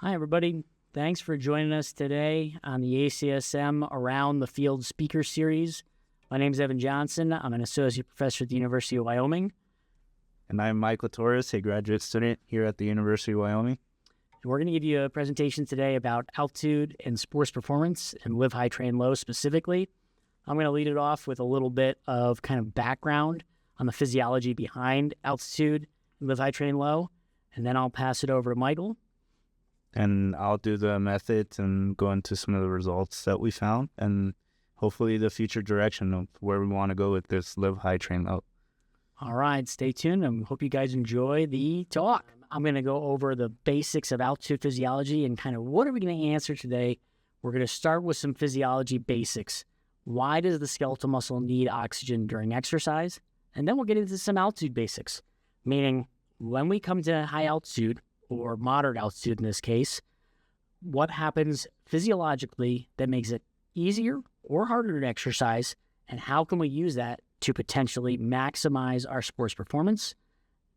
Hi, everybody. Thanks for joining us today on the ACSM Around the Field Speaker Series. My name is Evan Johnson. I'm an associate professor at the University of Wyoming. And I'm Michael Torres, a graduate student here at the University of Wyoming. And we're going to give you a presentation today about altitude and sports performance and live high, train low specifically. I'm going to lead it off with a little bit of kind of background on the physiology behind altitude and live high, train low. And then I'll pass it over to Michael. And I'll do the methods and go into some of the results that we found and hopefully the future direction of where we want to go with this live high, train low. All right, stay tuned and hope you guys enjoy the talk. I'm going to go over the basics of altitude physiology and kind of what are we going to answer today. We're going to start with some physiology basics. Why does the skeletal muscle need oxygen during exercise? And then we'll get into some altitude basics, meaning when we come to high altitude, or moderate altitude in this case, what happens physiologically that makes it easier or harder to exercise, and how can we use that to potentially maximize our sports performance?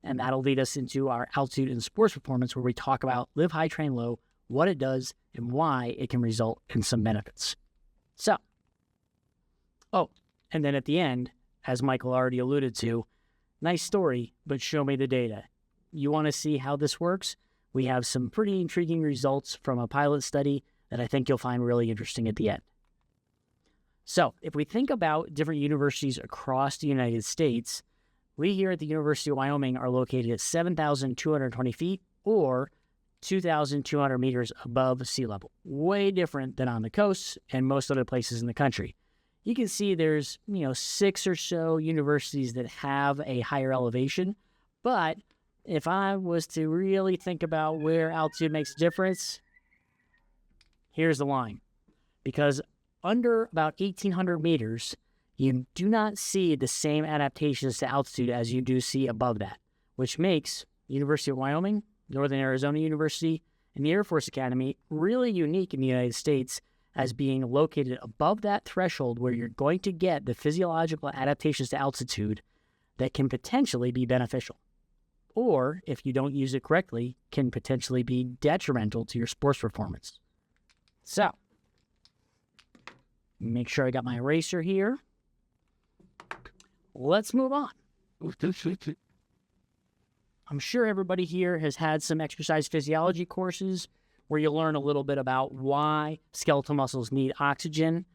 And that'll lead us into our altitude and sports performance, where we talk about live high, train low, what it does, and why it can result in some benefits. And then at the end, as Michael already alluded to, nice story, but show me the data. You want to see how this works? We have some pretty intriguing results from a pilot study that I think you'll find really interesting at the end. So if we think about different universities across the United States, we here at the University of Wyoming are located at 7,220 feet or 2,200 meters above sea level. Way different than on the coasts and most other places in the country. You can see there's, 6 or so universities that have a higher elevation, but if I was to really think about where altitude makes a difference, here's the line. Because under about 1,800 meters, you do not see the same adaptations to altitude as you do see above that, which makes University of Wyoming, Northern Arizona University, and the Air Force Academy really unique in the United States as being located above that threshold where you're going to get the physiological adaptations to altitude that can potentially be beneficial. Or, if you don't use it correctly, can potentially be detrimental to your sports performance. So, make sure I got my eraser here. Let's move on. I'm sure everybody here has had some exercise physiology courses where you learn a little bit about why skeletal muscles need oxygen.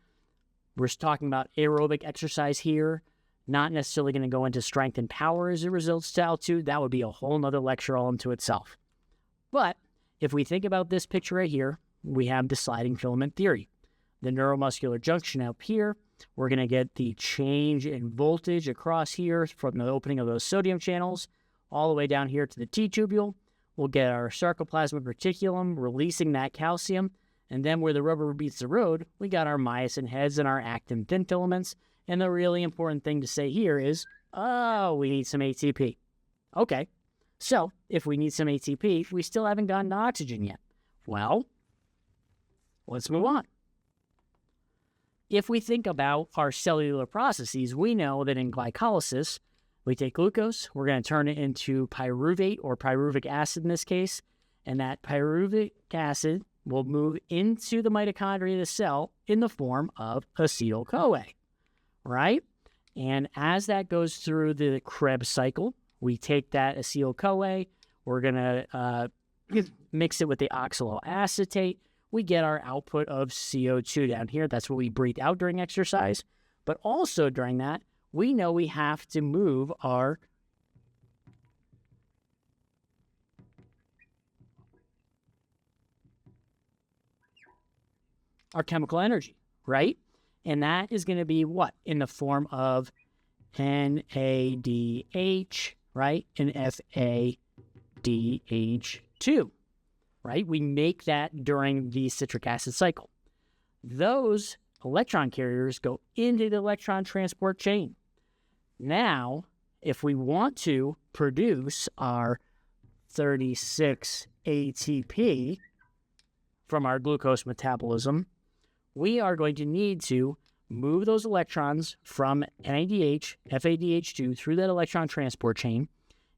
We're talking about aerobic exercise here. Not necessarily going to go into strength and power as it results to altitude. That would be a whole nother lecture all into itself. But if we think about this picture right here, we have the sliding filament theory. The neuromuscular junction up here, we're going to get the change in voltage across here from the opening of those sodium channels all the way down here to the T-tubule. We'll get our sarcoplasmic reticulum releasing that calcium. And then where the rubber meets the road, we got our myosin heads and our actin thin filaments. And the really important thing to say here is, we need some ATP. Okay, so if we need some ATP, we still haven't gotten to oxygen yet. Well, let's move on. If we think about our cellular processes, we know that in glycolysis, we take glucose, we're going to turn it into pyruvate or pyruvic acid in this case, and that pyruvic acid will move into the mitochondria of the cell in the form of acetyl-CoA. Right? And as that goes through the Krebs cycle, we take that acetyl-CoA, we're going to mix it with the oxaloacetate. We get our output of CO2 down here. That's what we breathe out during exercise. But also during that, we know we have to move our chemical energy, right? And that is going to be what? In the form of NADH, right? And FADH2, right? We make that during the citric acid cycle. Those electron carriers go into the electron transport chain. Now, if we want to produce our 36 ATP from our glucose metabolism, we are going to need to move those electrons from NADH, FADH2 through that electron transport chain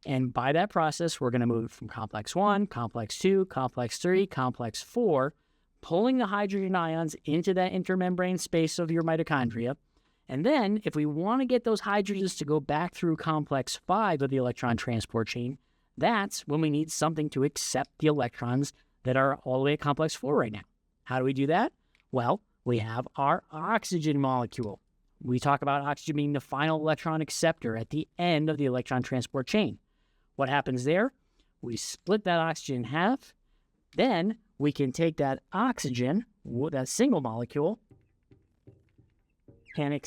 And by that process, we're going to move from complex 1, complex 2, complex 3, complex 4, pulling the hydrogen ions into that intermembrane space of your mitochondria. And then, if we want to get those hydrogens to go back through complex 5 of the electron transport chain, that's when we need something to accept the electrons that are all the way at complex 4 right now. How do we do that? Well, we have our oxygen molecule. We talk about oxygen being the final electron acceptor at the end of the electron transport chain. What happens there? We split that oxygen in half. Then we can take that oxygen, that single molecule, and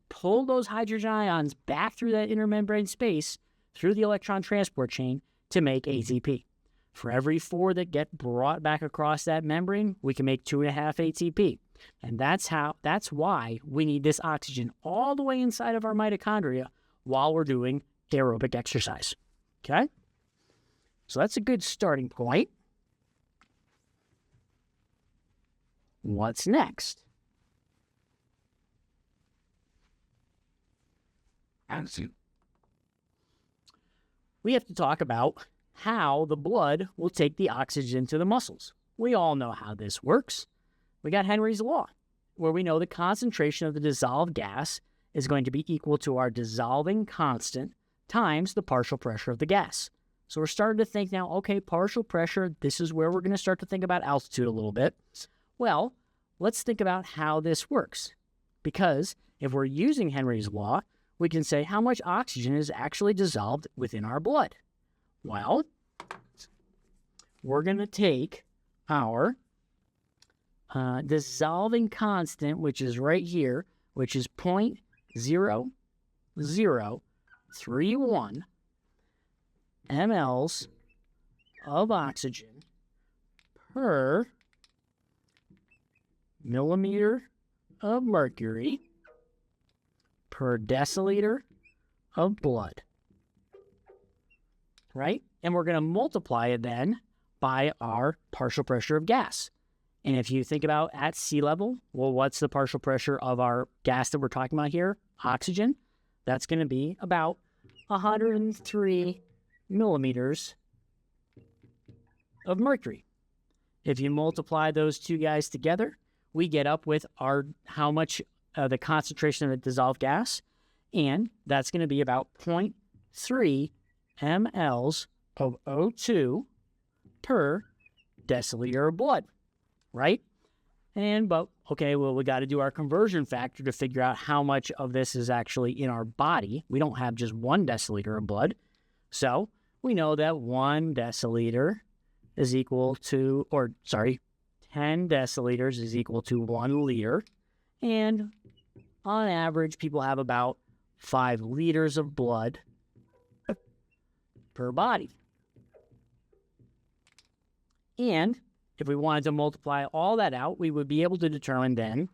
pull those hydrogen ions back through that intermembrane space through the electron transport chain to make ATP. For every 4 that get brought back across that membrane, we can make 2.5 ATP. And that's why we need this oxygen all the way inside of our mitochondria while we're doing aerobic exercise. Okay? So that's a good starting point. What's next? We have to talk about how the blood will take the oxygen to the muscles. We all know how this works. We got Henry's Law, where we know the concentration of the dissolved gas is going to be equal to our dissolving constant times the partial pressure of the gas. So we're starting to think now, okay, partial pressure, this is where we're going to start to think about altitude a little bit. Well, let's think about how this works. Because if we're using Henry's Law, we can say how much oxygen is actually dissolved within our blood. Well, we're going to take our dissolving constant, which is right here, which is 0.0031 mLs of oxygen per millimeter of mercury per deciliter of blood, right? And we're going to multiply it then by our partial pressure of gas. And if you think about at sea level, well, what's the partial pressure of our gas that we're talking about here? Oxygen. That's going to be about 103 millimeters of mercury. If you multiply those two guys together, we get up with how much the concentration of the dissolved gas, and that's going to be about 0.3 mLs of O2 per deciliter of blood, right? We got to do our conversion factor to figure out how much of this is actually in our body. We don't have just 1 deciliter of blood. So we know that 1 deciliter is equal to, 10 deciliters is equal to 1 liter. And on average, people have about 5 liters of blood per body. And if we wanted to multiply all that out, we would be able to determine then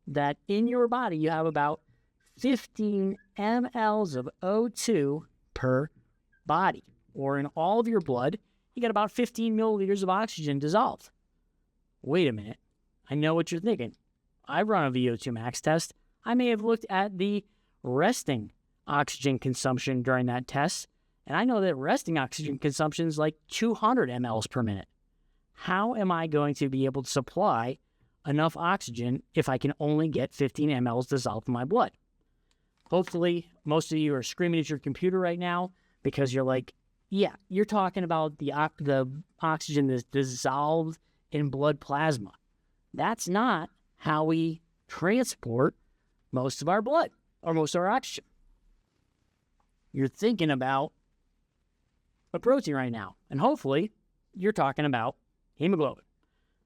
that in your body you have about 15 mLs of O2 per body. Or in all of your blood, you got about 15 milliliters of oxygen dissolved. Wait a minute. I know what you're thinking. I run a VO2 max test. I may have looked at the resting oxygen consumption during that test, and I know that resting oxygen consumption is like 200 mLs per minute. How am I going to be able to supply enough oxygen if I can only get 15 mLs dissolved in my blood? Hopefully, most of you are screaming at your computer right now because you're like, yeah, you're talking about the oxygen that's dissolved in blood plasma. That's not how we transport most of our blood or most of our oxygen. You're thinking about a protein right now, and hopefully you're talking about hemoglobin.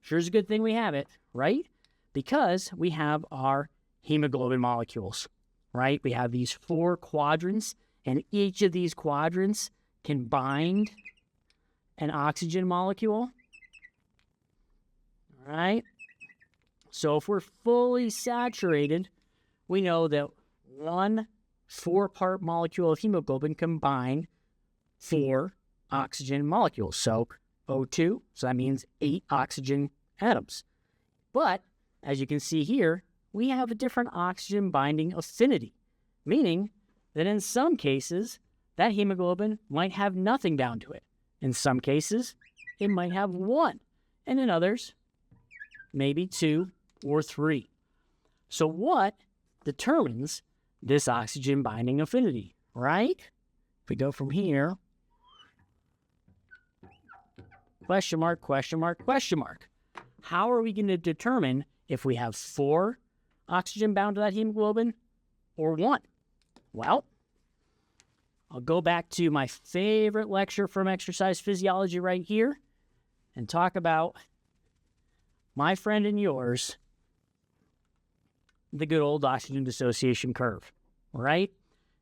Sure is a good thing we have it, right? Because we have our hemoglobin molecules, right? We have these 4 quadrants, and each of these quadrants can bind an oxygen molecule, all right? So if we're fully saturated, we know that 1 4-part molecule of hemoglobin can bind 4 oxygen molecules. So O2, so that means 8 oxygen atoms. But as you can see here, we have a different oxygen binding affinity, meaning that in some cases, that hemoglobin might have nothing bound to it. In some cases, it might have 1, and in others, maybe 2 or 3. So what determines this oxygen binding affinity, right? If we go from here, question mark, question mark, question mark. How are we going to determine if we have 4 oxygen bound to that hemoglobin or 1? Well, I'll go back to my favorite lecture from exercise physiology right here and talk about my friend and yours, the good old oxygen dissociation curve, right?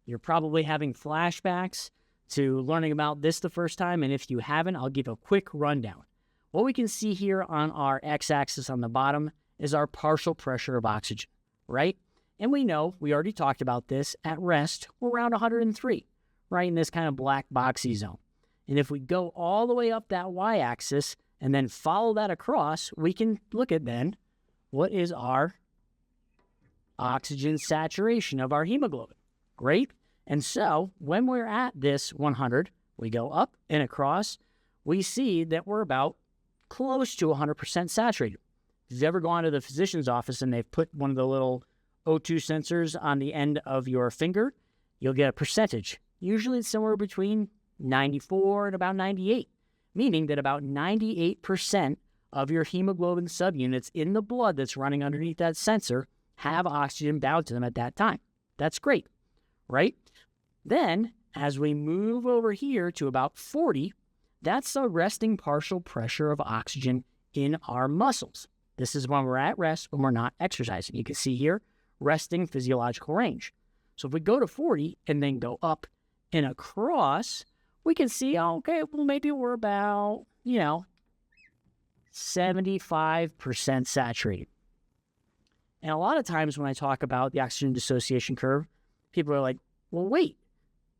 You're probably having flashbacks to learning about this the first time, and if you haven't, I'll give a quick rundown. What we can see here on our x-axis on the bottom is our partial pressure of oxygen, right? And we know, we already talked about this, at rest, we're around 103, right in this kind of black boxy zone. And if we go all the way up that y-axis and then follow that across, we can look at then what is our oxygen saturation of our hemoglobin. Great. And so when we're at this 100, we go up and across, we see that we're about close to 100% saturated. If you've ever gone to the physician's office and they've put one of the little O2 sensors on the end of your finger, you'll get a percentage. Usually it's somewhere between 94 and about 98, meaning that about 98% of your hemoglobin subunits in the blood that's running underneath that sensor have oxygen bound to them at that time. That's great, right? Then, as we move over here to about 40, that's the resting partial pressure of oxygen in our muscles. This is when we're at rest, when we're not exercising. You can see here, resting physiological range. So if we go to 40 and then go up and across, we can see, okay, well, maybe we're about, 75% saturated. And a lot of times when I talk about the oxygen dissociation curve, people are like, well, wait,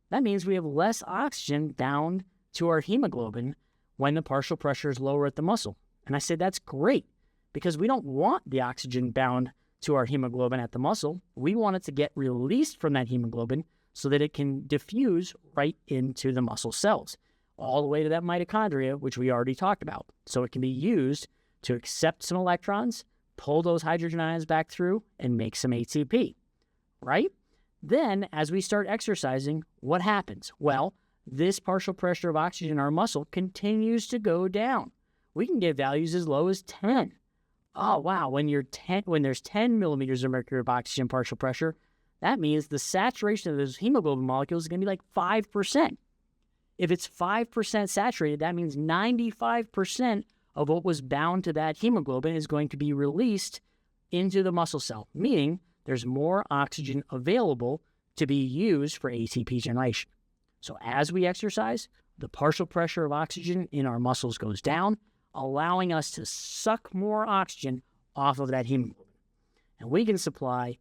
that means we have less oxygen bound to our hemoglobin when the partial pressure is lower at the muscle. And I say that's great because we don't want the oxygen bound to our hemoglobin at the muscle. We want it to get released from that hemoglobin so that it can diffuse right into the muscle cells, all the way to that mitochondria, which we already talked about. So it can be used to accept some electrons, pull those hydrogen ions back through, and make some ATP, right? Then, as we start exercising, what happens? Well, this partial pressure of oxygen in our muscle continues to go down. We can get values as low as 10. Oh, wow, when there's 10 millimeters of mercury of oxygen partial pressure, that means the saturation of those hemoglobin molecules is going to be like 5%. If it's 5% saturated, that means 95% of what was bound to that hemoglobin is going to be released into the muscle cell, meaning there's more oxygen available to be used for ATP generation. So as we exercise, the partial pressure of oxygen in our muscles goes down, allowing us to suck more oxygen off of that hemoglobin. And we can supply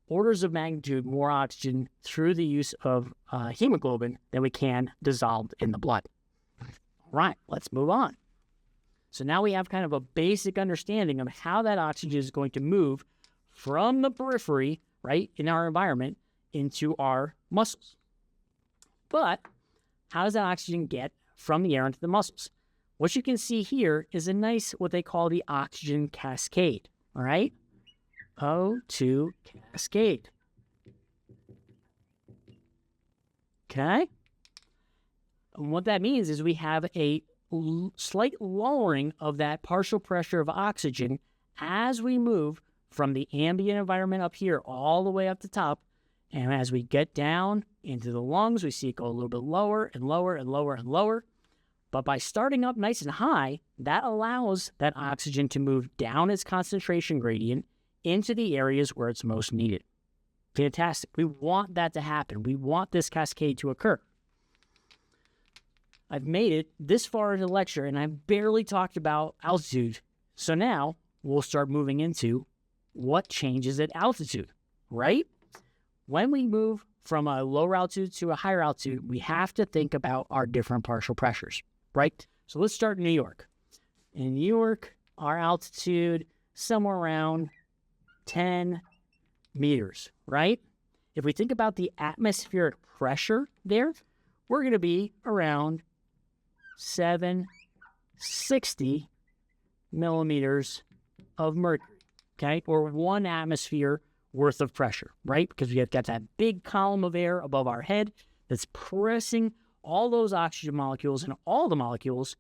orders of magnitude more oxygen through the use of hemoglobin than we can dissolved in the blood. All right, let's move on. So now we have kind of a basic understanding of how that oxygen is going to move from the periphery, right, in our environment, into our muscles. But how does that oxygen get from the air into the muscles? What you can see here is a nice, what they call the oxygen cascade, all right? O2 cascade. Okay? And what that means is we have a slight lowering of that partial pressure of oxygen as we move from the ambient environment up here all the way up the top. And as we get down into the lungs, we see it go a little bit lower and lower and lower and lower. But by starting up nice and high, that allows that oxygen to move down its concentration gradient into the areas where it's most needed. Fantastic. We want that to happen. We want this cascade to occur. I've made it this far in the lecture, and I've barely talked about altitude. So now we'll start moving into what changes at altitude, right? When we move from a lower altitude to a higher altitude, we have to think about our different partial pressures, right? So let's start in New York. In New York, our altitude somewhere around 10 meters, right? If we think about the atmospheric pressure there, we're going to be around 760 millimeters of mercury, okay, or 1 atmosphere worth of pressure, right? Because we have got that big column of air above our head that's pressing all those oxygen molecules and all the molecules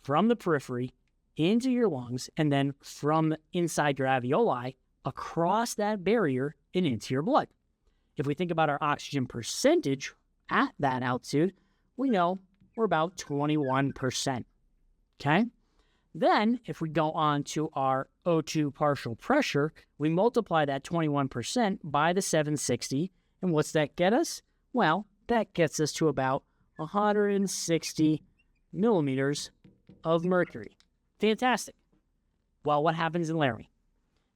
from the periphery into your lungs, and then from inside your alveoli across that barrier and into your blood. If we think about our oxygen percentage at that altitude, we know we're about 21%, okay? Then, if we go on to our O2 partial pressure, we multiply that 21% by the 760, and what's that get us? Well, that gets us to about 160 millimeters of mercury. Fantastic. Well, what happens in Laramie?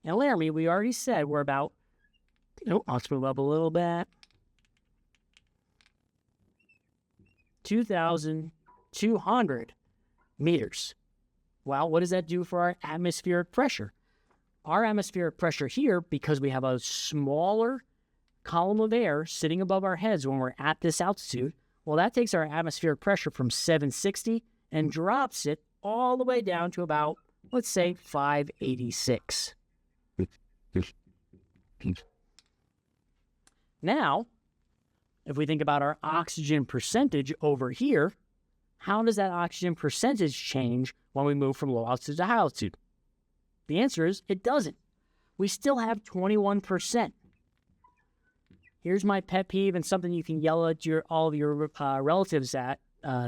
In Laramie, we already said we're about, let's move up a little bit, 2,200 meters. Well, what does that do for our atmospheric pressure? Our atmospheric pressure here, because we have a smaller column of air sitting above our heads when we're at this altitude, well, that takes our atmospheric pressure from 760 and drops it all the way down to about, let's say, 586. Now, if we think about our oxygen percentage over here, how does that oxygen percentage change when we move from low altitude to high altitude? The answer is it doesn't. We still have 21%. Here's my pet peeve and something you can yell at all of your relatives at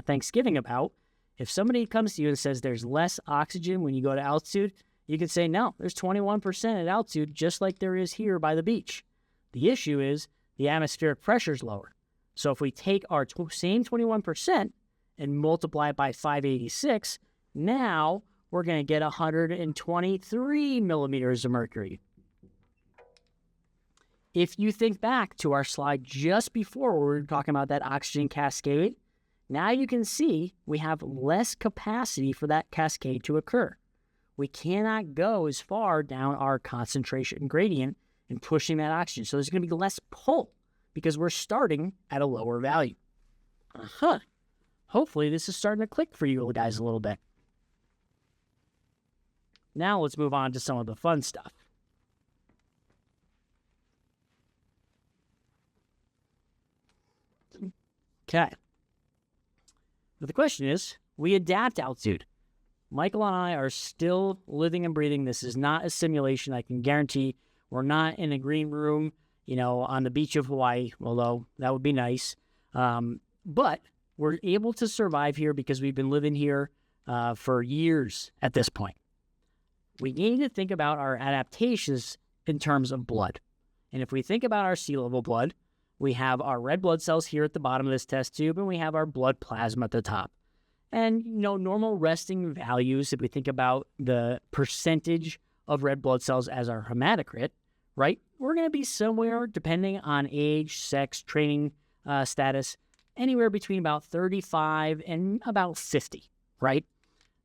Thanksgiving about. If somebody comes to you and says there's less oxygen when you go to altitude, you can say, no, there's 21% at altitude, just like there is here by the beach. The issue is the atmospheric pressure is lower. So if we take our same 21% and multiply it by 586, now we're going to get 123 millimeters of mercury. If you think back to our slide just before where we were talking about that oxygen cascade, now you can see we have less capacity for that cascade to occur. We cannot go as far down our concentration gradient and pushing that oxygen. So there's going to be less pull because we're starting at a lower value. Hopefully this is starting to click for you guys a little bit. Now let's move on to some of the fun stuff. Okay. But the question is, we adapt altitude. Michael and I are still living and breathing. This is not a simulation. I can guarantee we're not in a green room, on the beach of Hawaii, although that would be nice. But we're able to survive here because we've been living here for years at this point. We need to think about our adaptations in terms of blood. And if we think about our sea level blood, we have our red blood cells here at the bottom of this test tube, and we have our blood plasma at the top. And, normal resting values, if we think about the percentage of red blood cells as our hematocrit, right, we're going to be somewhere, depending on age, sex, training status, anywhere between about 35 and about 50, right?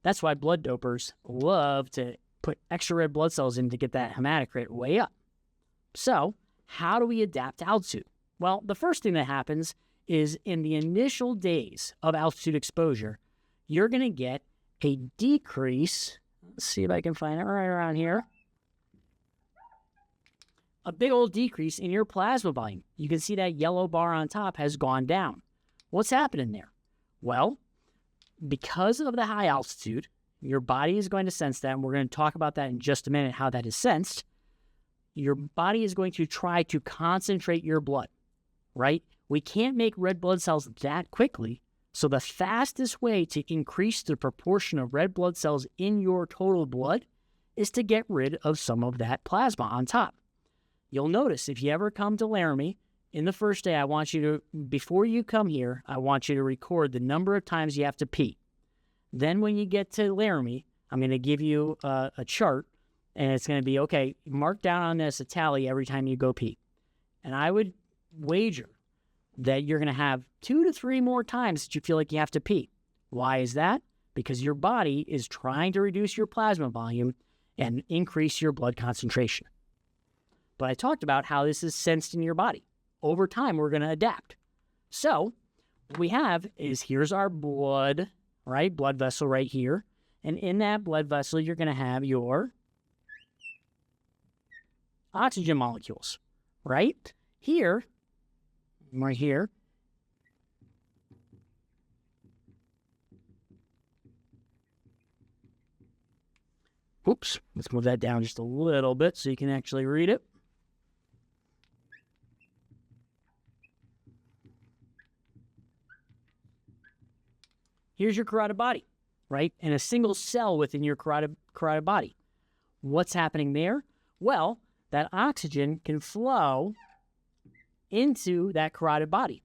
That's why blood dopers love to put extra red blood cells in to get that hematocrit way up. So, how do we adapt to altitude? Well, the first thing that happens is in the initial days of altitude exposure, you're going to get a decrease. Let's see if I can find it right around here. A big old decrease in your plasma volume. You can see that yellow bar on top has gone down. What's happening there? Well, because of the high altitude, your body is going to sense that, and we're going to talk about that in just a minute, how that is sensed. Your body is going to try to concentrate your blood, right? We can't make red blood cells that quickly, so the fastest way to increase the proportion of red blood cells in your total blood is to get rid of some of that plasma on top. You'll notice if you ever come to Laramie, in the first day, I want you to, before you come here, I want you to record the number of times you have to pee. Then when you get to Laramie, I'm going to give you a chart, and it's going to be, okay, mark down on this a tally every time you go pee. And I would wager that you're going to have 2 to 3 more times that you feel like you have to pee. Why is that? Because your body is trying to reduce your plasma volume and increase your blood concentration. But I talked about how this is sensed in your body. Over time, we're going to adapt. So what we have is here's our blood, right? Blood vessel right here. And in that blood vessel, you're going to have your oxygen molecules, right? Here, right here, oops, let's move that down just a little bit so you can actually read it. Here's your carotid body, right? And a single cell within your carotid body. What's happening there? Well, that oxygen can flow into that carotid body.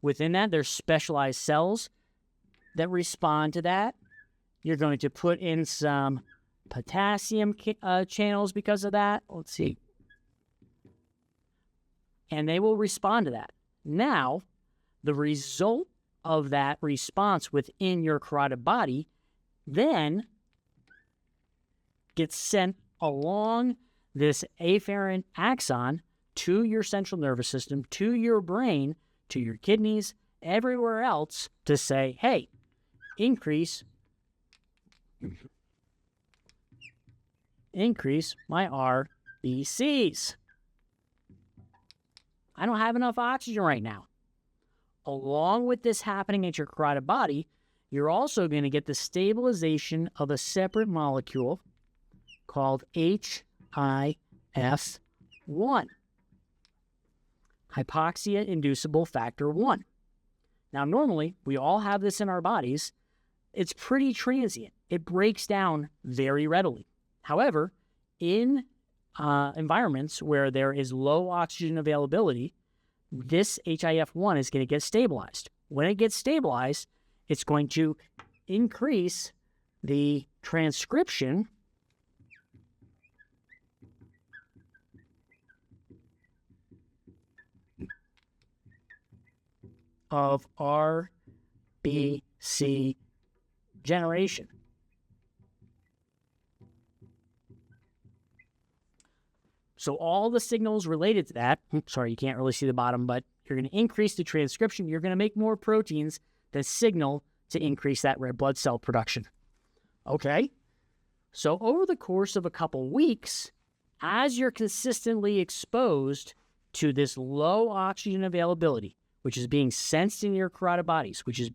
Within that, there's specialized cells that respond to that. You're going to put in some potassium channels because of that. Let's see. And they will respond to that. Now, the result of that response within your carotid body then gets sent along this afferent axon to your central nervous system, to your brain, to your kidneys, everywhere else to say, hey, increase my RBCs. I don't have enough oxygen right now. Along with this happening at your carotid body, you're also going to get the stabilization of a separate molecule called HIF1, hypoxia-inducible factor 1. Now, normally, we all have this in our bodies. It's pretty transient. It breaks down very readily. However, in environments where there is low oxygen availability, this HIF1 is going to get stabilized. When it gets stabilized, it's going to increase the transcription of RBC generation. So all the signals related to that, sorry, you can't really see the bottom, but you're going to increase the transcription. You're going to make more proteins that signal to increase that red blood cell production. Okay? So over the course of a couple weeks, as you're consistently exposed to this low oxygen availability, which is being sensed in your carotid bodies, which is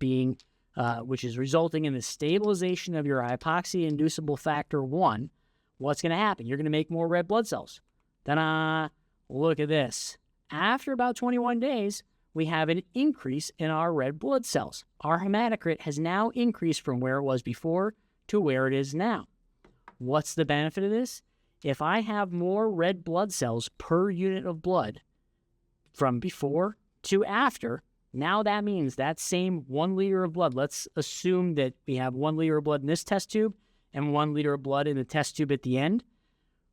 resulting in the stabilization of your hypoxia-inducible factor 1, what's going to happen? You're going to make more red blood cells. Ta-da! Look at this. After about 21 days, we have an increase in our red blood cells. Our hematocrit has now increased from where it was before to where it is now. What's the benefit of this? If I have more red blood cells per unit of blood from before to after, now that means that same 1 liter of blood, let's assume that we have 1 liter of blood in this test tube and 1 liter of blood in the test tube at the end.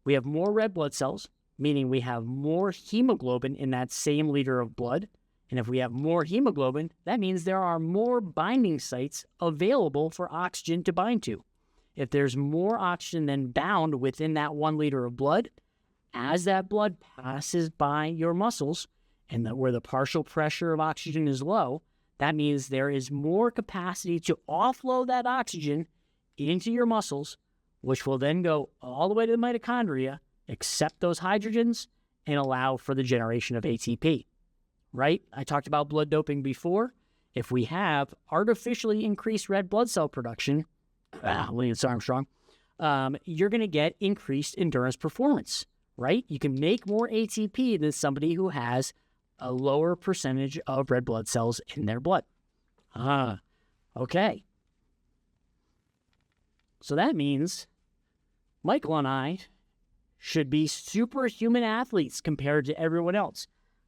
We have more red blood cells, meaning we have more hemoglobin in that same liter of blood. And if we have more hemoglobin, that means there are more binding sites available for oxygen to bind to. If there's more oxygen than bound within that 1 liter of blood, as that blood passes by your muscles and where the partial pressure of oxygen is low, that means there is more capacity to offload that oxygen into your muscles, which will then go all the way to the mitochondria, accept those hydrogens, and allow for the generation of ATP, right? I talked about blood doping before. If we have artificially increased red blood cell production, Lance Armstrong, you're going to get increased endurance performance, right? You can make more ATP than somebody who has a lower percentage of red blood cells in their blood. Okay. So that means Michael and I should be superhuman athletes compared to everyone else.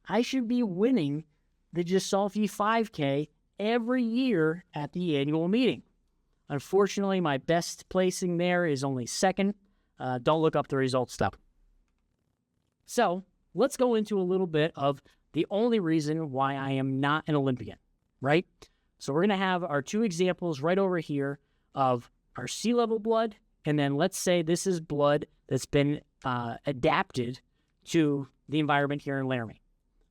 I should be winning the Gisolfi 5K every year at the annual meeting. Unfortunately, my best placing there is only second. Don't look up the results, though. So let's go into a little bit of the only reason why I am not an Olympian, right? So we're going to have our two examples right over here of our sea level blood, and then let's say this is blood that's been adapted to the environment here in Laramie.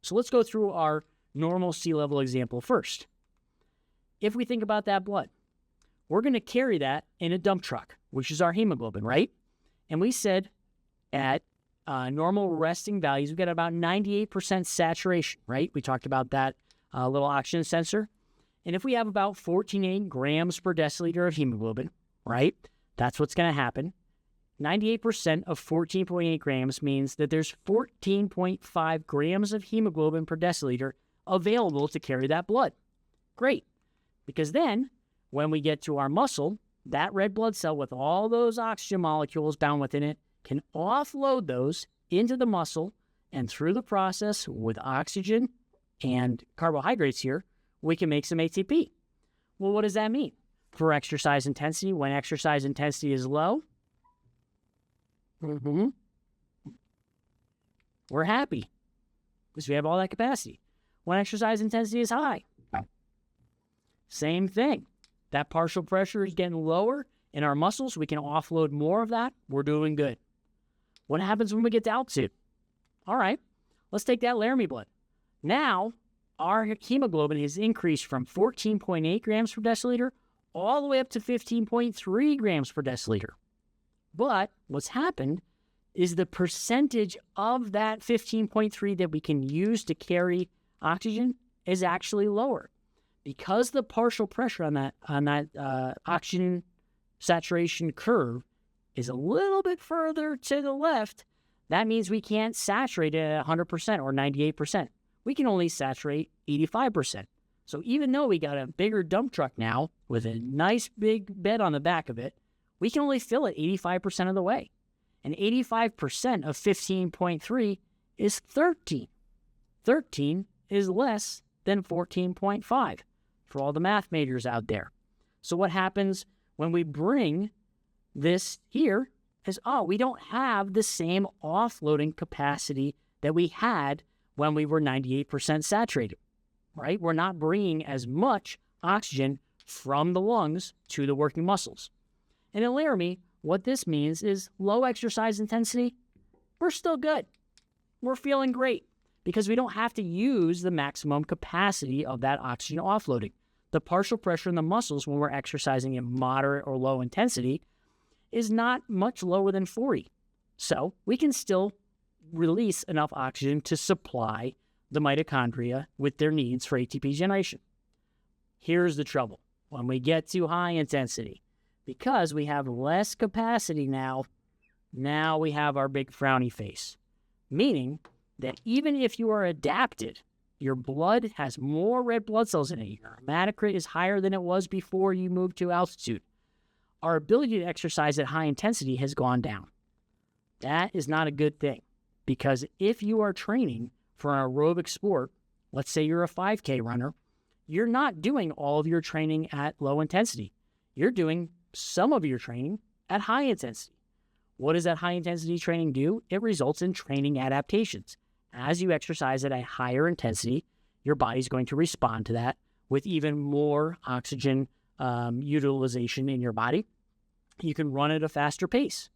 So let's go through our normal sea level example first. if we think about that blood, we're going to carry that in a dump truck, which is our hemoglobin, right? And we said at normal resting values, we get about 98% saturation, right? We talked about that little oxygen sensor. And if we have about 14.8 grams per deciliter of hemoglobin, right? That's what's going to happen. 98% of 14.8 grams means that there's 14.5 grams of hemoglobin per deciliter available to carry that blood. Great. Because then, when we get to our muscle, that red blood cell with all those oxygen molecules bound within it can offload those into the muscle, and through the process with oxygen and carbohydrates here, we can make some ATP. Well, what does that mean for exercise intensity? When exercise intensity is low, we're happy because we have all that capacity. When exercise intensity is high, same thing. That partial pressure is getting lower in our muscles. We can offload more of that. We're doing good. What happens when we get to altitude? All right, let's take that Laramie blood. Now, our hemoglobin has increased from 14.8 grams per deciliter all the way up to 15.3 grams per deciliter. But what's happened is the percentage of that 15.3 that we can use to carry oxygen is actually lower. Because the partial pressure on that oxygen saturation curve is a little bit further to the left, that means we can't saturate it at 100% or 98%. We can only saturate 85%. So even though we got a bigger dump truck now with a nice big bed on the back of it, we can only fill it 85% of the way. And 85% of 15.3 is 13. 13 is less than 14.5 for all the math majors out there. So what happens when we bring this here is, we don't have the same offloading capacity that we had when we were 98% saturated, right? We're not bringing as much oxygen from the lungs to the working muscles. And in Laramie, what this means is low exercise intensity, we're still good. We're feeling great because we don't have to use the maximum capacity of that oxygen offloading. The partial pressure in the muscles when we're exercising at moderate or low intensity is not much lower than 40. So we can still release enough oxygen to supply the mitochondria with their needs for ATP generation. Here's the trouble. When we get to high intensity, because we have less capacity now we have our big frowny face. Meaning that even if you are adapted, your blood has more red blood cells in it, your hematocrit is higher than it was before you moved to altitude, our ability to exercise at high intensity has gone down. That is not a good thing, because if you are training for an aerobic sport, let's say you're a 5K runner, you're not doing all of your training at low intensity. You're doing some of your training at high intensity. What does that high intensity training do? It results in training adaptations. As you exercise at a higher intensity, your body's going to respond to that with even more oxygen utilization in your body. You can run at a faster pace.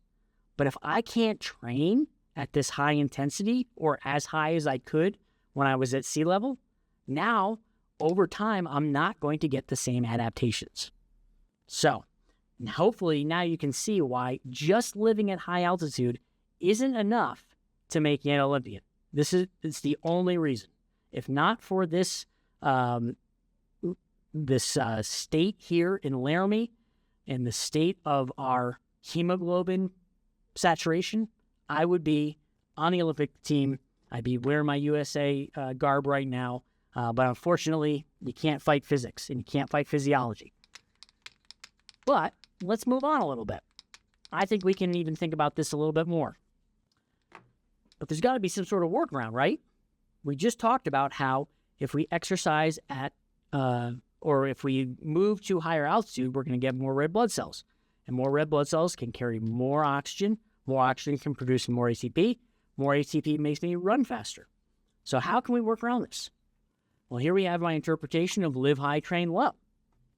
But if I can't train at this high intensity or as high as I could when I was at sea level, now, over time, I'm not going to get the same adaptations. So, hopefully now you can see why just living at high altitude isn't enough to make you an Olympian. It's the only reason. If not for this state here in Laramie and the state of our hemoglobin saturation, I would be on the Olympic team. I'd be wearing my USA garb right now. But unfortunately, you can't fight physics and you can't fight physiology. But let's move on a little bit. I think we can even think about this a little bit more. But there's got to be some sort of workaround, right? We just talked about how if we exercise at, or if we move to higher altitude, we're going to get more red blood cells. And more red blood cells can carry more oxygen. More oxygen can produce more ATP. More ATP makes me run faster. So how can we work around this? Well, here we have my interpretation of live high, train low.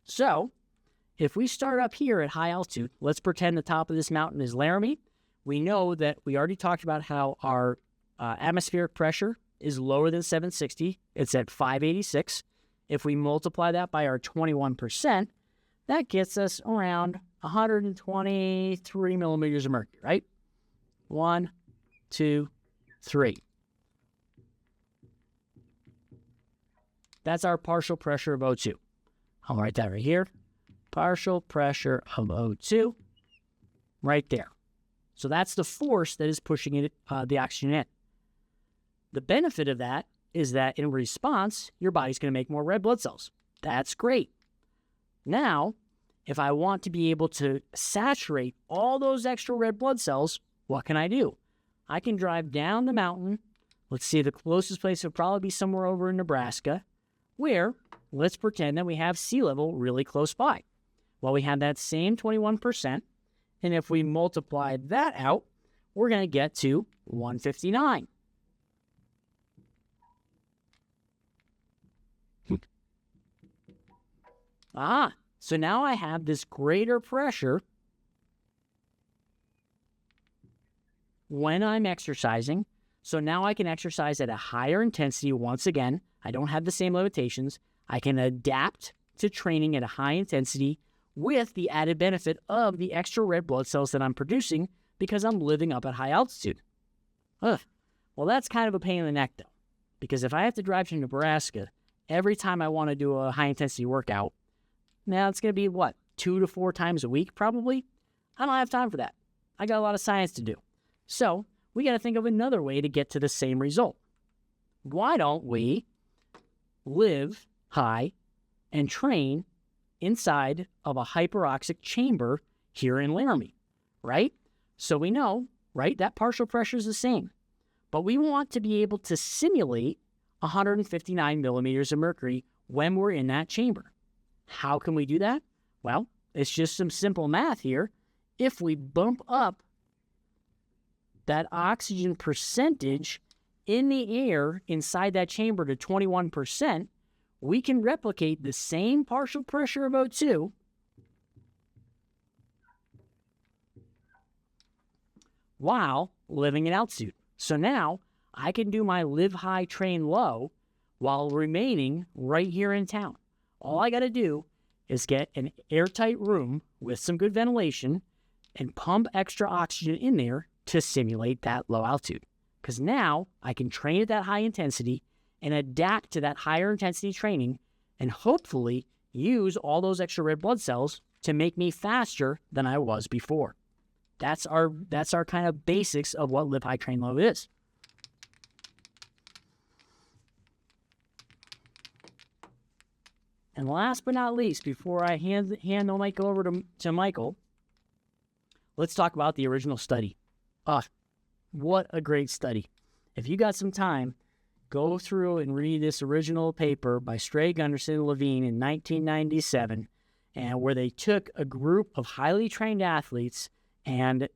So if we start up here at high altitude, let's pretend the top of this mountain is Laramie. We know that we already talked about how our atmospheric pressure is lower than 760. It's at 586. If we multiply that by our 21%, that gets us around 123 millimeters of mercury, right? 1, 2, 3. That's our partial pressure of O2. I'll write that right here. Partial pressure of O2, right there. So that's the force that is pushing it, the oxygen in. The benefit of that is that in response, your body's going to make more red blood cells. That's great. Now, if I want to be able to saturate all those extra red blood cells, what can I do? I can drive down the mountain. Let's see, the closest place would probably be somewhere over in Nebraska, where let's pretend that we have sea level really close by. Well, we have that same 21%, and if we multiply that out, we're going to get to 159. So now I have this greater pressure when I'm exercising. So now I can exercise at a higher intensity once again. I don't have the same limitations. I can adapt to training at a high intensity with the added benefit of the extra red blood cells that I'm producing because I'm living up at high altitude. Well, that's kind of a pain in the neck, though, because if I have to drive to Nebraska every time I want to do a high-intensity workout, now it's going to be, 2 to 4 times a week, probably? I don't have time for that. I got a lot of science to do. So we got to think of another way to get to the same result. Why don't we live high and train inside of a hyperoxic chamber here in Laramie, right? So we know, right, that partial pressure is the same. But we want to be able to simulate 159 millimeters of mercury when we're in that chamber. How can we do that? Well, it's just some simple math here. If we bump up that oxygen percentage in the air inside that chamber to 21%, we can replicate the same partial pressure of O2 while living at altitude. So now I can do my live high, train low while remaining right here in town. All I got to do is get an airtight room with some good ventilation and pump extra oxygen in there to simulate that low altitude. Because now I can train at that high intensity and adapt to that higher intensity training and hopefully use all those extra red blood cells to make me faster than I was before. That's our kind of basics of what live high, train low is. And last but not least, before I hand the mic over to Michael, let's talk about the original study. What a great study. If you got some time, go through and read this original paper by Stray, Gunderson, and Levine in 1997, and where they took a group of highly trained athletes and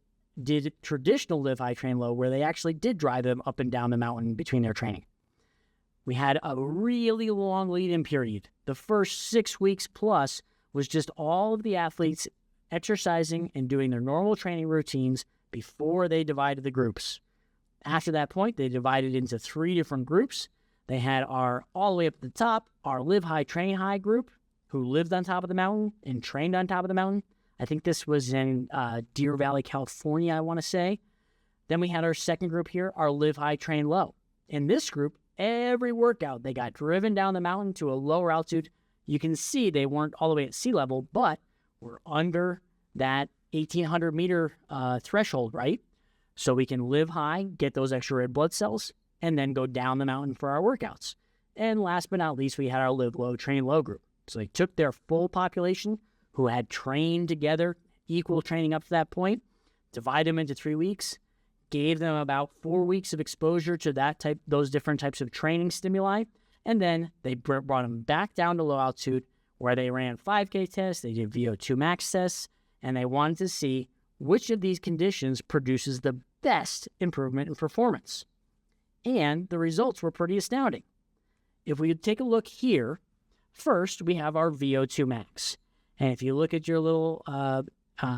did traditional live high, train low, where they actually did drive them up and down the mountain between their training. We had a really long lead-in period. The first 6 weeks plus was just all of the athletes exercising and doing their normal training routines before they divided the groups. After that point, they divided into 3 different groups. They had all the way up at the top, our live high, train high group, who lived on top of the mountain and trained on top of the mountain. I think this was in Deer Valley, California, I want to say. Then we had our second group here, our live high, train low. In this group, every workout, they got driven down the mountain to a lower altitude. You can see they weren't all the way at sea level, but were under that 1,800 meter threshold, right? So we can live high, get those extra red blood cells, and then go down the mountain for our workouts. And last but not least, we had our live low, train low group. So they took their full population who had trained together, equal training up to that point, divided them into 3 weeks, gave them about 4 weeks of exposure to those different types of training stimuli, and then they brought them back down to low altitude where they ran 5K tests, they did VO2 max tests, and they wanted to see which of these conditions produces the best improvement in performance. And the results were pretty astounding. If we take a look here, first we have our VO2 max. And if you look at your little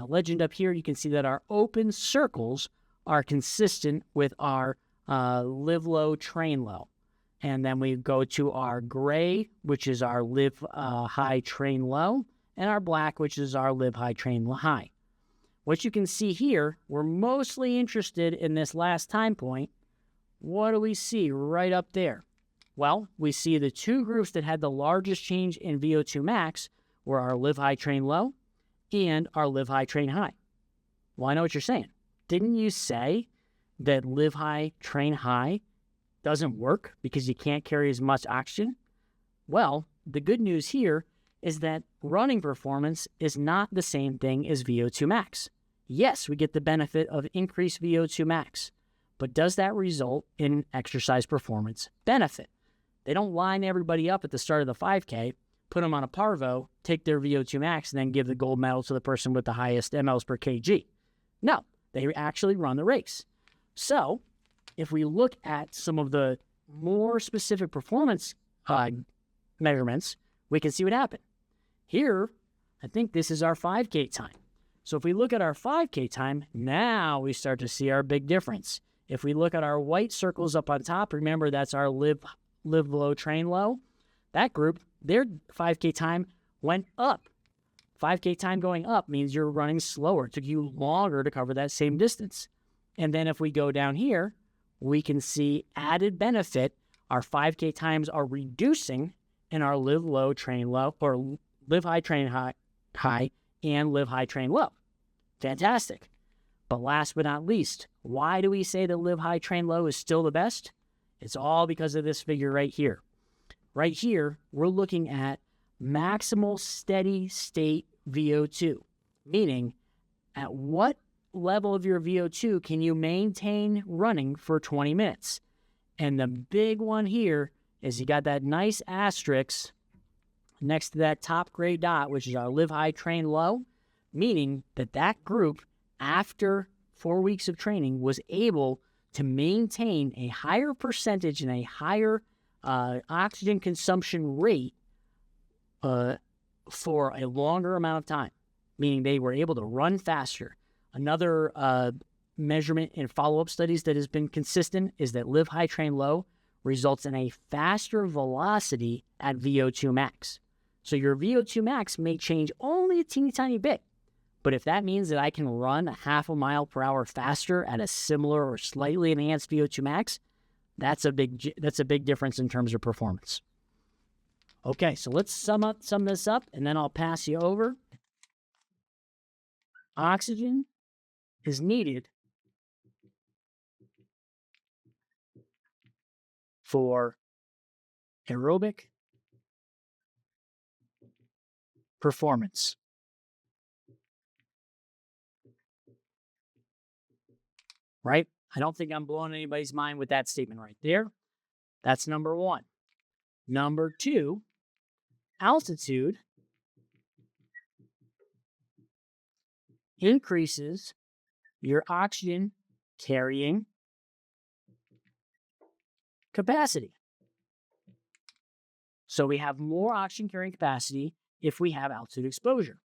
legend up here, you can see that our open circles are consistent with our live low, train low. And then we go to our gray, which is our live high, train low, and our black, which is our live high, train high. What you can see here, we're mostly interested in this last time point. What do we see right up there? Well, we see the two groups that had the largest change in VO2 max were our live high, train low and our live high, train high. Well, I know what you're saying. Didn't you say that live high, train high doesn't work because you can't carry as much oxygen? Well, the good news here is that running performance is not the same thing as VO2 max. Yes, we get the benefit of increased VO2 max, but does that result in exercise performance benefit? They don't line everybody up at the start of the 5K, put them on a parvo, take their VO2 max, and then give the gold medal to the person with the highest mLs per kg. No, they actually run the race. So, if we look at some of the more specific performance measurements, we can see what happened. Here, I think this is our 5K time. So if we look at our 5K time, now we start to see our big difference. If we look at our white circles up on top, remember that's our live low, train low. That group, their 5K time went up. 5K time going up means you're running slower. It took you longer to cover that same distance. And then if we go down here, we can see added benefit. Our 5K times are reducing in our live low, train low, or live high, train high, and live high, train low. Fantastic. But last but not least, why do we say that live high, train low is still the best? It's all because of this figure right here. Right here, we're looking at maximal steady state VO2, meaning at what level of your VO2 can you maintain running for 20 minutes? And the big one here is you got that nice asterisk next to that top gray dot, which is our live high, train low, meaning that that group, after 4 weeks of training, was able to maintain a higher percentage and a higher oxygen consumption rate for a longer amount of time, meaning they were able to run faster. Another measurement in follow-up studies that has been consistent is that live high, train low results in a faster velocity at VO2 max. So your VO2 max may change only a teeny tiny bit, but if that means that I can run a half a mile per hour faster at a similar or slightly enhanced VO2 max, that's a big difference in terms of performance. Okay, so let's sum this up, and then I'll pass you over. Oxygen is needed for aerobic performance. Right? I don't think I'm blowing anybody's mind with that statement right there. That's number one. Number two, altitude increases your oxygen carrying capacity. So we have more oxygen carrying capacity if we have altitude exposure.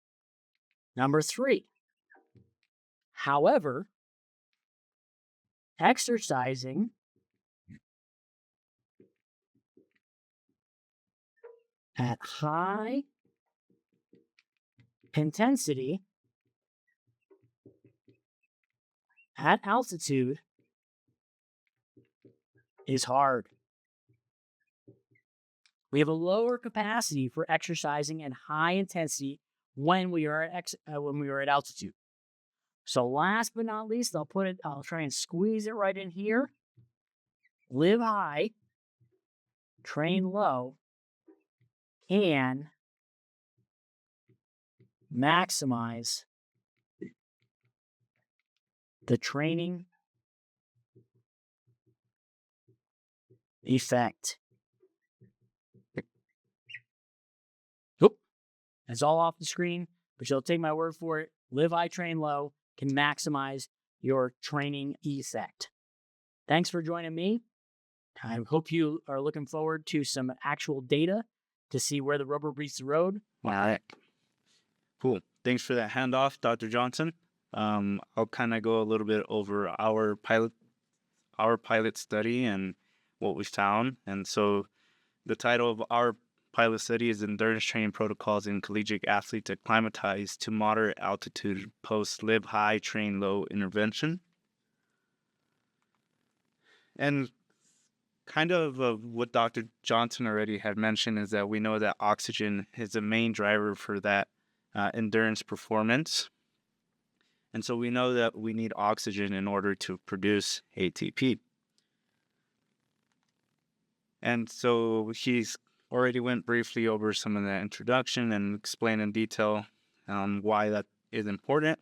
Number three, however, exercising at high intensity at altitude is hard. We have a lower capacity for exercising at high intensity when we are at altitude. So last but not least, I'll try and squeeze it right in here. Live high, train low, can maximize the training effect. Oop, that's all off the screen, but you'll take my word for it. Live high, train low can maximize your training effect. Thanks for joining me. I hope you are looking forward to some actual data to see where the rubber meets the road. Wow. Cool. Thanks for that handoff, Dr. Johnson. I'll kind of go a little bit over our pilot study and what we found. And so the title of our pilot study is Endurance Training Protocols in Collegiate Athletes Acclimatized to Moderate Altitude Post Live High, Train Low Intervention. And kind of what Dr. Johnson already had mentioned is that we know that oxygen is the main driver for that endurance performance. And so we know that we need oxygen in order to produce ATP. And so he's already went briefly over some of the introduction and explained in detail why that is important.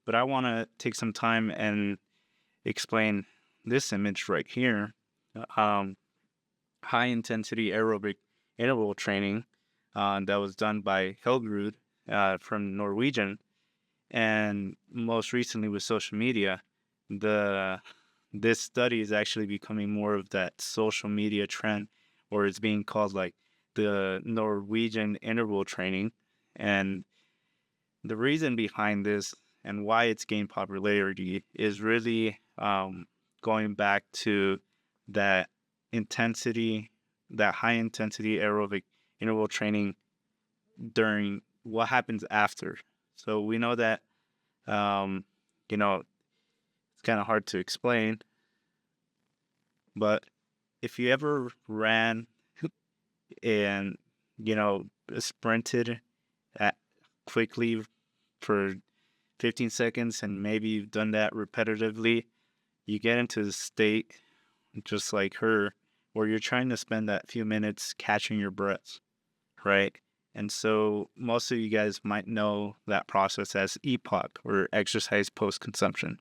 But I want to take some time and explain this image right here. High intensity aerobic interval training that was done by Helgerud from Norwegian, and most recently with social media, this study is actually becoming more of that social media trend, or it's being called like the Norwegian interval training. And the reason behind this and why it's gained popularity is really going back to that intensity, that high intensity aerobic interval training during what happens after. So we know that, it's kind of hard to explain, but if you ever ran and, sprinted quickly for 15 seconds and maybe you've done that repetitively, you get into the state just like her, where you're trying to spend that few minutes catching your breath, right? And so most of you guys might know that process as EPOC, or exercise post-consumption.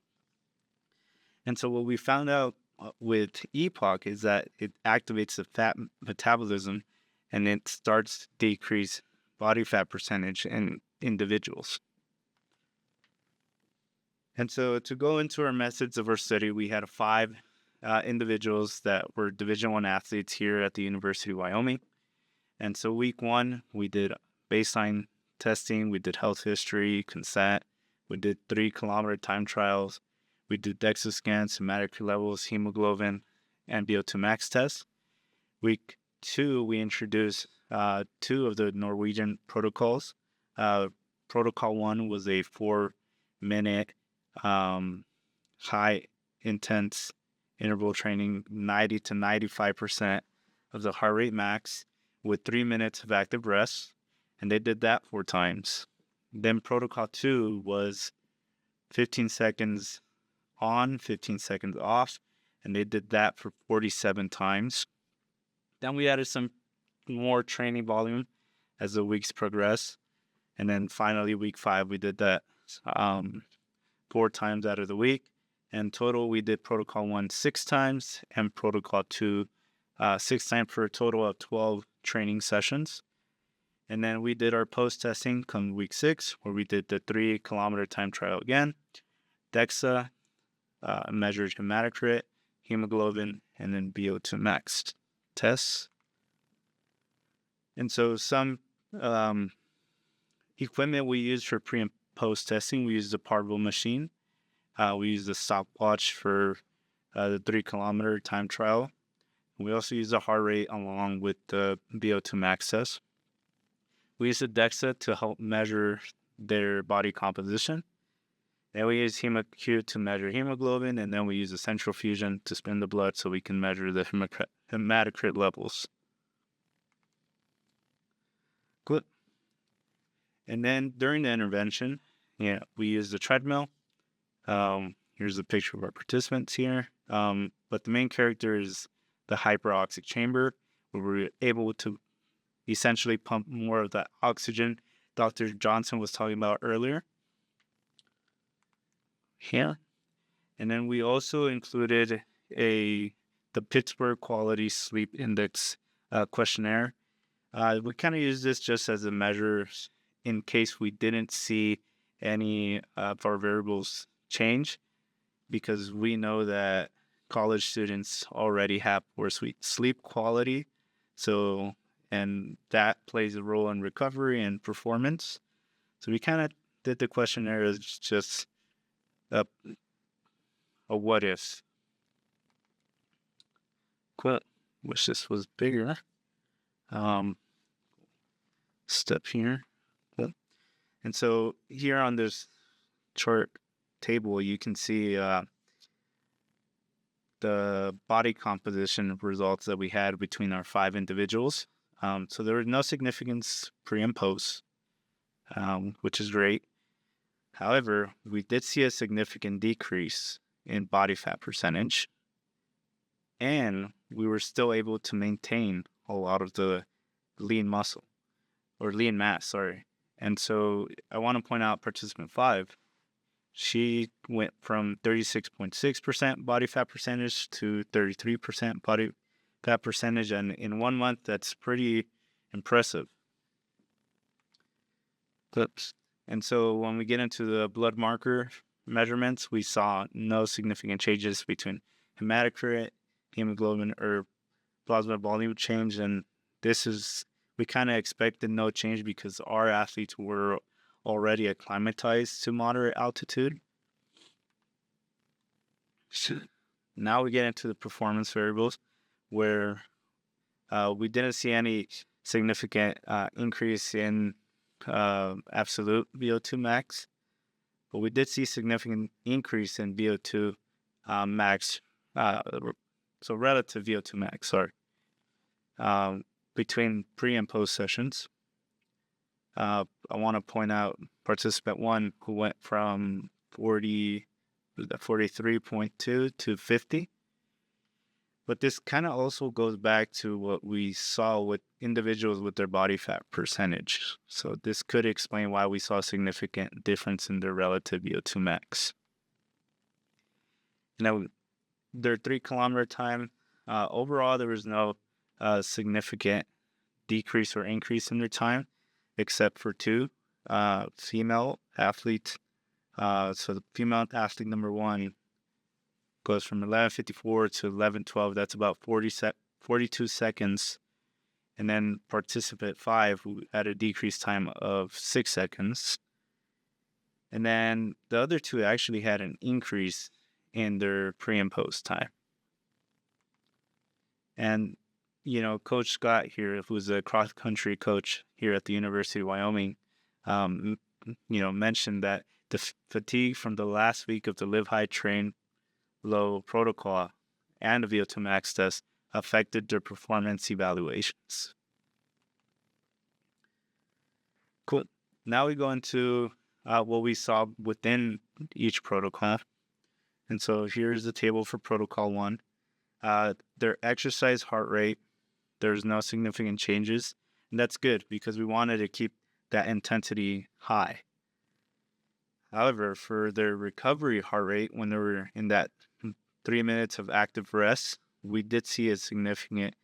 And so what we found out with EPOC is that it activates the fat metabolism and it starts to decrease body fat percentage in individuals. And so to go into our methods of our study, we had 5 individuals that were Division I athletes here at the University of Wyoming. And so week 1, we did baseline testing, we did health history, consent, we did 3-kilometer time trials, we did DEXA scans, hematocrit levels, hemoglobin, and VO2 max tests. Week 2, we introduced 2 of the Norwegian protocols. Protocol 1 was a 4-minute high intense interval training, 90 to 95% of the heart rate max with 3 minutes of active rest. And they did that 4 times. Then protocol 2 was 15 seconds on, 15 seconds off. And they did that for 47 times. Then we added some more training volume as the weeks progressed. And then finally, week 5, we did that 4 times out of the week. And total, we did protocol 1 6 times and protocol 2 6 times for a total of 12 training sessions. And then we did our post-testing come week 6, where we did the 3-kilometer time trial again. DEXA, measured hematocrit, hemoglobin, and then VO2 max tests. And so some equipment we used for pre and post testing, we used the Parville machine. We used the stopwatch for the 3-kilometer time trial. We also used the heart rate along with the VO2 max test. We used the DEXA to help measure their body composition. Then we used HemoQ to measure hemoglobin, and then we use the central fusion to spin the blood so we can measure the hematocrit levels. Good. And then during the intervention, we used the treadmill. Here's a picture of our participants here. But the main character is the hyperoxic chamber, where we're able to essentially pump more of that oxygen Dr. Johnson was talking about earlier. Here. And then we also included the Pittsburgh Quality Sleep Index questionnaire. We kind of use this just as a measure in case we didn't see any of our variables change, because we know that college students already have poor sleep quality. So, and that plays a role in recovery and performance. So we kind of did the questionnaire as just a what if. Cool. Wish this was bigger. Step here. Yep. And so here on this chart table, you can see the body composition results that we had between our 5 individuals. So there was no significance pre and post, which is great. However, we did see a significant decrease in body fat percentage, and we were still able to maintain a lot of the lean muscle, or lean mass, sorry. And so I want to point out participant 5. She went from 36.6% body fat percentage to 33% body fat percentage. And in 1 month, that's pretty impressive. Oops. And so when we get into the blood marker measurements, we saw no significant changes between hematocrit, hemoglobin, or plasma volume change. And we kind of expected no change because our athletes were already acclimatized to moderate altitude. Now we get into the performance variables, where we didn't see any significant increase in absolute VO2 max, but we did see significant increase in VO2 max, so relative VO2 max, between pre and post sessions. I want to point out participant 1, who went from 43.2 to 50. But this kind of also goes back to what we saw with individuals with their body fat percentage. So this could explain why we saw a significant difference in their relative VO2 max. Now, their 3-kilometer time, overall, there was no significant decrease or increase in their time, except for 2 female athletes. So the female athlete number 1 goes from 11:54 to 11:12. That's about 42 seconds. And then participant 5, who had a decreased time of 6 seconds. And then the other 2 actually had an increase in their pre and post time. And, Coach Scott here, who's a cross-country coach here at the University of Wyoming, mentioned that the fatigue from the last week of the Live High, Train Low protocol and the VO2 max test affected their performance evaluations. Cool. Now we go into what we saw within each protocol. And so here's the table for protocol 1. Their exercise heart rate, there's no significant changes. And that's good because we wanted to keep that intensity high. However, for their recovery heart rate, when they were in that 3 minutes of active rest, we did see a significant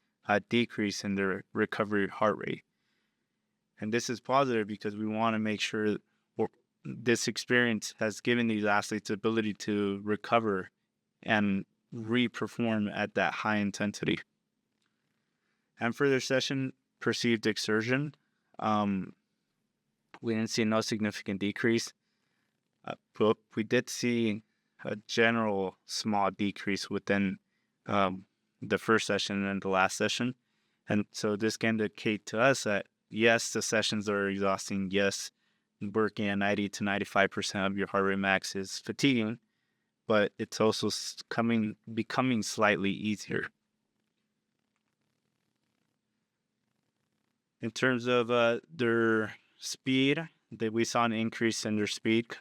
decrease in their recovery heart rate. And this is positive because we want to make sure this experience has given these athletes the ability to recover and re-perform at that high intensity. And for their session perceived exertion, we didn't see no significant decrease. But we did see a general small decrease within the first session and the last session. And so this can indicate to us that, yes, the sessions are exhausting. Yes, working at 90 to 95% of your heart rate max is fatiguing, but it's also becoming slightly easier. In terms of their speed, we saw an increase in their speed.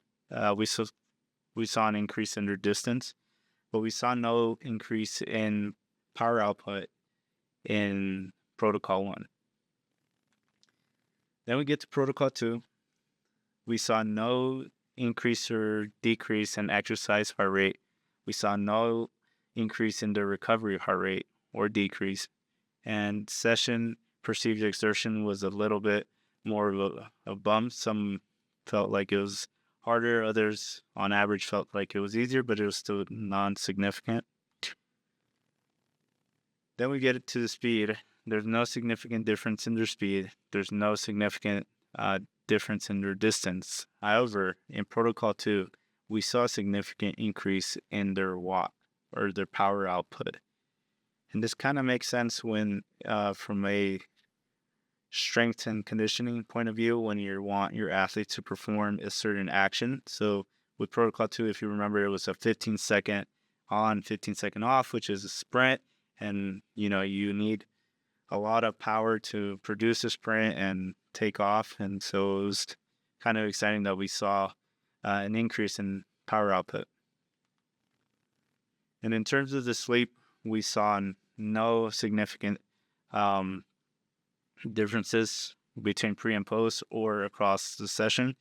We saw an increase in their distance, but we saw no increase in power output in protocol 1. Then we get to protocol 2. We saw no increase or decrease in exercise heart rate. We saw no increase in the recovery heart rate or decrease. And session perceived exertion was a little bit more of a bump. Some felt like it was harder. Others, on average, felt like it was easier, but it was still non-significant. Then we get to the speed. There's no significant difference in their speed. There's no significant difference in their distance. However, in protocol 2, we saw a significant increase in their watt or their power output. And this kind of makes sense when, from a strength and conditioning point of view, when you want your athlete to perform a certain action. So with protocol 2, if you remember, it was a 15-second on, 15-second off, which is a sprint. And, you need a lot of power to produce a sprint and take off. And so it was kind of exciting that we saw an increase in power output. And in terms of the sleep, we saw no significant differences between pre and post or across the session.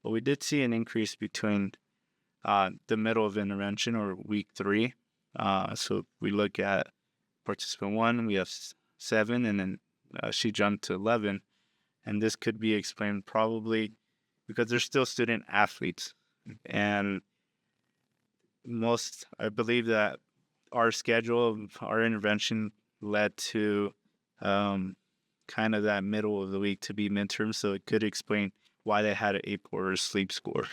But we did see an increase between the middle of intervention, or week 3. So we look at participant 1, we have 7, and then she jumped to 11. And this could be explained probably because they're still student athletes. And I believe that our schedule, our intervention led to kind of that middle of the week to be midterm. So it could explain why they had an 8 sleep score.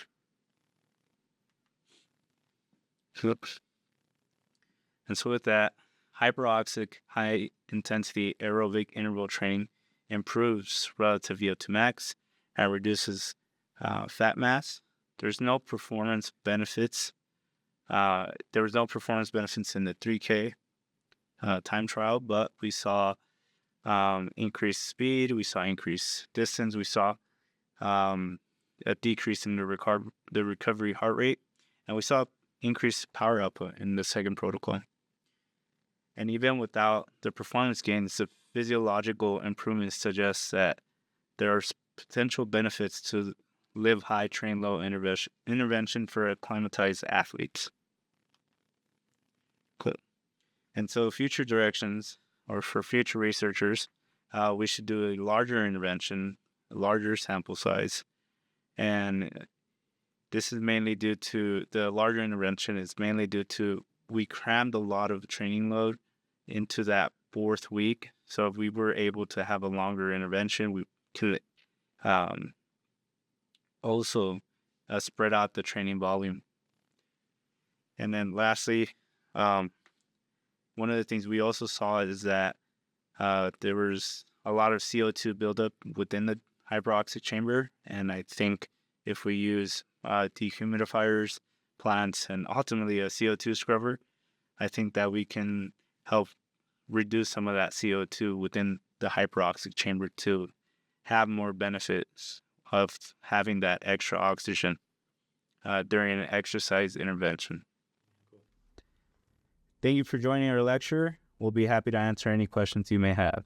Oops. And so with that, hyperoxic, high-intensity aerobic interval training improves relative VO2 max and reduces fat mass. There's no performance benefits. There was no performance benefits in the 3K time trial, but we saw increased speed, we saw increased distance, we saw a decrease in the recovery heart rate, and we saw increased power output in the second protocol. And even without the performance gains, the physiological improvements suggest that there are potential benefits to live high, train low intervention for acclimatized athletes. Cool. And so future directions, or for future researchers, we should do a larger intervention, a larger sample size. And this is mainly due to the larger intervention is mainly due to we crammed a lot of training load into that 4th week. So if we were able to have a longer intervention, we could also spread out the training volume. And then lastly, one of the things we also saw is that there was a lot of CO2 buildup within the hyperoxic chamber. And I think if we use dehumidifiers, plants, and ultimately a CO2 scrubber, I think that we can help reduce some of that CO2 within the hyperoxic chamber to have more benefits of having that extra oxygen during an exercise intervention. Thank you for joining our lecture. We'll be happy to answer any questions you may have.